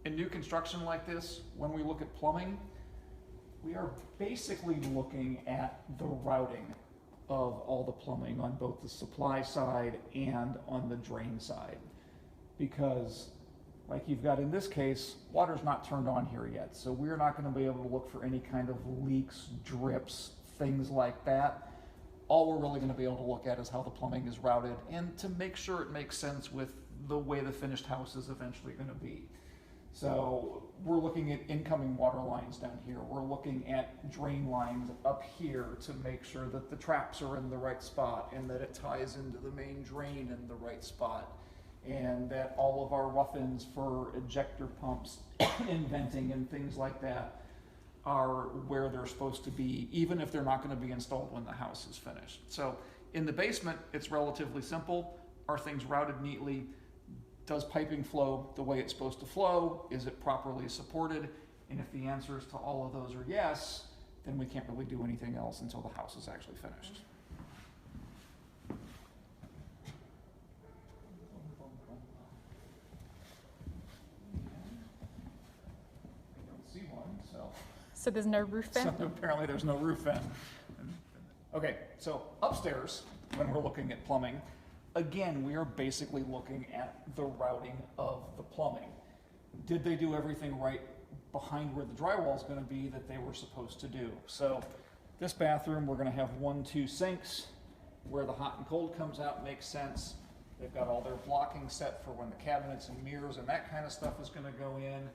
In new construction like this, when we look at plumbing, we are basically looking at the routing of all the plumbing on both the supply side and on the drain side. Because like you've got in this case, water's not turned on here yet. So we're not going to be able to look for any kind of leaks, drips, things like that. All we're really going to be able to look at is how the plumbing is routed and to make sure it makes sense with the way the finished house is eventually going to be. So we're looking at incoming water lines down here. We're looking at drain lines up here to make sure that the traps are in the right spot and that it ties into the main drain in the right spot, and that all of our rough-ins for ejector pumps and venting and things like that are where they're supposed to be, even if they're not going to be installed when the house is finished. So in the basement, it's relatively simple. Are things routed neatly? Does piping flow the way it's supposed to flow? Is it properly supported? And if the answers to all of those are yes, then we can't really do anything else until the house is actually finished. I don't see one, so. So there's no roof vent? So apparently there's no roof vent. Okay, so upstairs, when we're looking at plumbing, again, we are basically looking at the routing of the plumbing. Did they do everything right behind where the drywall is going to be that they were supposed to do? So this bathroom, we're going to have 1-2 sinks. Where the hot and cold comes out makes sense. They've got all their blocking set for when the cabinets and mirrors and that kind of stuff is going to go in.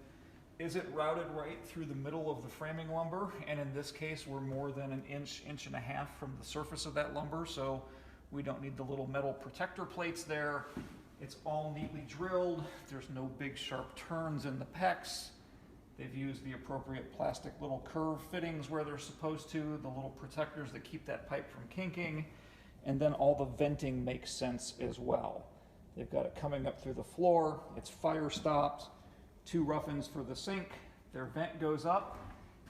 Is it routed right through the middle of the framing lumber? And in this case, we're more than an inch, inch and a half from the surface of that lumber, so we don't need the little metal protector plates there. It's all neatly drilled. There's no big sharp turns in the pecs. They've used the appropriate plastic little curve fittings where they're supposed to, the little protectors that keep that pipe from kinking, and then all the venting makes sense as well. They've got it coming up through the floor. It's fire stopped. 2 rough-ins for the sink. Their vent goes up.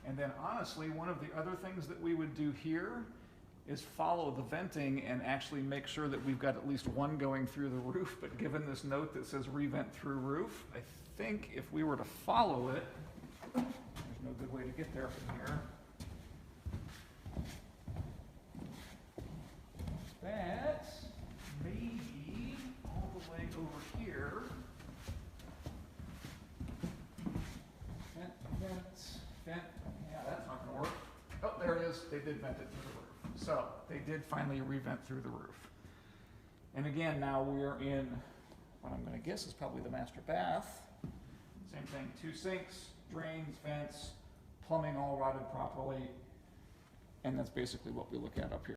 And then honestly, one of the other things that we would do here is follow the venting and actually make sure that we've got at least one going through the roof. But given this note that says revent through roof, I think if we were to follow it, there's no good way to get there from here. That may be all the way over here. Vent. Yeah, that's not going to work. Oh, there it is. They did vent it through the roof. So they did finally revent through the roof. And again, now we're in what I'm going to guess is probably the master bath. Same thing, 2 sinks, drains, vents, plumbing all routed properly. And that's basically what we look at up here.